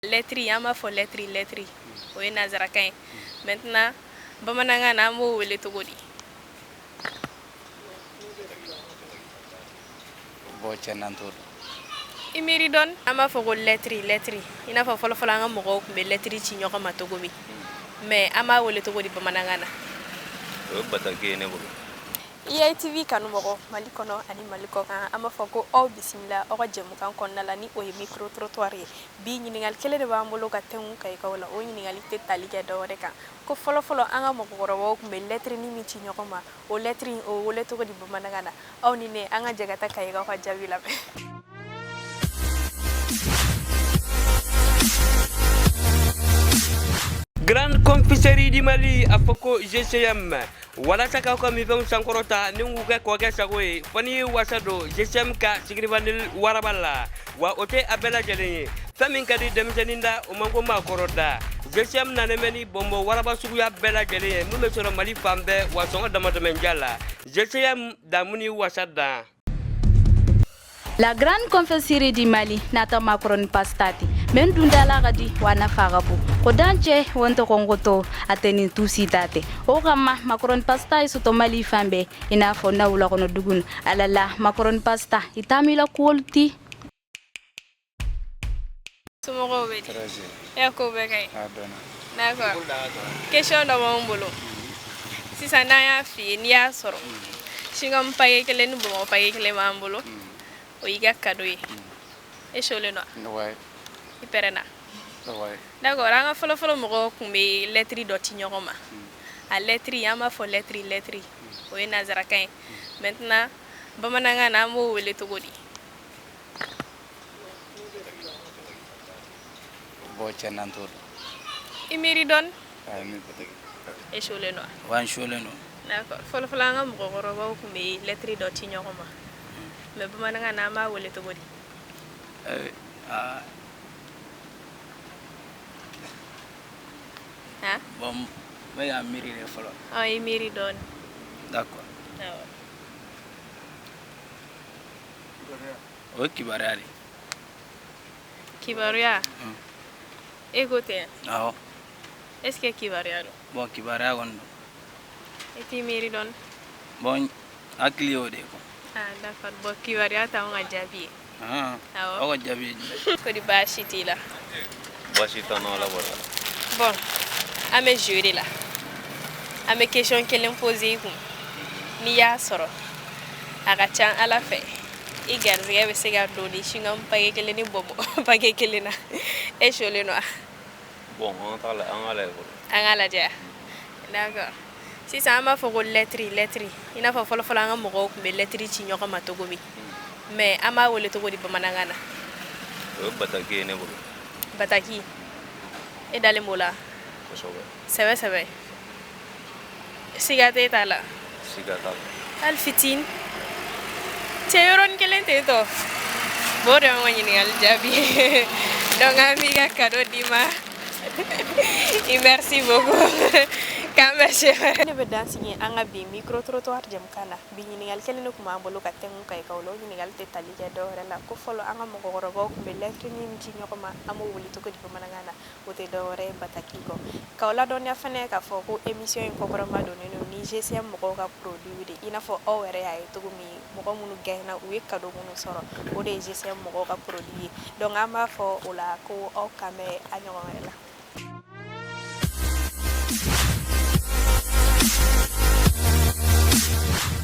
Lettre an b'a fɔ lettre o ye nazarakan ye. Maintenant bamanankan na an b'o wele cogo di? Bon cɛnna t'o dɔn. I miiri dɔɔni. An b'a fɔ ko lettre i n'a fɔ fɔlɔfɔlɔ an ka mɔgɔw tun bɛ lettre ci ɲɔgɔn ma cogo min, mais an b'a wele cogo di bamanankan na? O ye bataki ye ne bolo. IATV kanumɔgɔ Mali kɔnɔ ani Mali kɔkan an b'a fɔ ko aw bisimila aw ka jɛmukan kɔnɔna la ni o ye micro trottoir ye. Bi ɲininkali kelen de b'an bolo ka tɛnku kayikaw la. O ɲininkali tɛ tali kɛ dɔwɛrɛ kan. Ko fɔlɔfɔlɔ an ka mɔgɔkɔrɔbaw tun bɛ lettre min ci ɲɔgɔn ma, o lettre o wele cogo di bamanankan na? Aw ni ne an ka jɛ ka taa kayikaw ka jaabi lamɛn. Grande Confiserie du Mali a fɔ ko GCM walasa k'aw ka minfɛnw sankɔrɔta ni k'u kɛ k'o kɛ sago ye fɔ ni ye wasa don GCM ka sigiribandeli waraba la wa o tɛ a bɛɛ lajɛlen ye fɛn min ka di denmisɛnnin da o man ko maakɔrɔ da GCM nanen bɛ ni bɔnbɔn waraba suguya bɛɛ lajɛlen ye mun bɛ sɔrɔ Mali fan bɛɛ wa sɔngɔ damatɛmɛnja la GCM damu ni wasa dan. La Grande Confesserie du Mali nata Macron pastati men dundala gadi wana fagabu kodanche wonto kongoto ateni tusitate o kama Macron pasta isoto Mali fambe ina fo nawula kono dugun alala Macron pasta itamila quality Sumogo be di. Ya ko be kay. Adona. D'accord. Question do mo mbolo. Sisan na ya fi ni ya soro. Singam paye kele ni bo paye kele ma mbolo. O yiga kado ye. E shole no. Ouais. Iperena. Ouais. D'accord, an ka fɔlɔ mɔgɔw kun bɛ lettre dɔ ci ɲɔgɔn ma. A lettre an b'a fɔ lettre o ye nazarakan ye. Maintenant bamanankan na an b'o wele cogo di? Bon cɛnna t'o dɔn. I miiri dɔɔni. Ayi mi bataki. E shole no. Wa shole no. D'accord, fɔlɔfɔlɔ an ka mɔgɔkɔrɔbaw kun bɛ lettre dɔ ci ɲɔgɔn ma. Mais bamanankan na an b'a wele cogo di? Hein? Bon, mais y'a miiri de fɔlɔ. Ah, i miiri dɔɔni. D'accord. Awɔ. O ye kibaruya de. Kibaruya. E ko ten. Awɔ. Est-ce que kibaruya don? Bon kibaruya kɔni don. E t'i miiri dɔɔni. Bon hakili y'o de ye quoi. Ah, d'accord. Bon kibaruya t'anw ka jaabi ye. Awɔ. Aw ka jaabi ye jumɛn? Kodi baasi t'i la? Baasi t'an na Ala barika. Bon, an bɛ jouer de la. An bɛ question kelen poser i kun. N'i y'a sɔrɔ, a ka ca Ala fɛ. I garizɛgɛ bɛ se ka don ni chewing-gum paquet kelen ni bonbon paquet kelen na. E shole no wa? Bon an ka lajɛ fɔlɔ. An ka lajɛ. D'accord. Sisan an b'a fɔ ko lettre i n'a fɔ fɔlɔfɔlɔ an ka mɔgɔw tun bɛ lettre ci ɲɔgɔn ma cogo min, mais an b'a wele cogo di bamanankan na? O ye bataki ye ne bolo. Bataki. E dalen b'o la? Kosɛbɛ. Sɛbɛ. Siga t'e ta la? Siga t'a la. Hali fitini. Cɛ yɔrɔnin kelen ten tɔ. B'o de y'anw ka ɲininkali jaabi ye. Donc an b'i ka cadeau d'i ma. Merci beaucoup. K'an bɛn siɲɛ wɛrɛ. Ne bɛ dan sigi an ka bi micro trottoir jɛmukan na. Bi ɲininkali kelen de tun b'an bolo ka tɛnku kayikaw la. O ɲininkali tɛ tali kɛ dɔwɛrɛ la. Ko fɔlɔ an ka mɔgɔkɔrɔbaw tun bɛ lettre min ci ɲɔgɔn ma an b'o wele cogo di bamanankan na? O tɛ dɔwɛrɛ ye bataki kɔ. K'aw ladɔnniya fɛnɛ k'a fɔ ko émission in kɔkɔrɔma donnen don ni GCM mɔgɔw ka produit de. I n'a fɔ aw yɛrɛ y'a ye cogo min mɔgɔ minnu gagné u ye cadeau minnu sɔrɔ o de ye GCM mɔgɔw ka produit ye. Donc an b'a fɔ o la ko aw kan bɛ a ɲɔgɔn wɛrɛ la.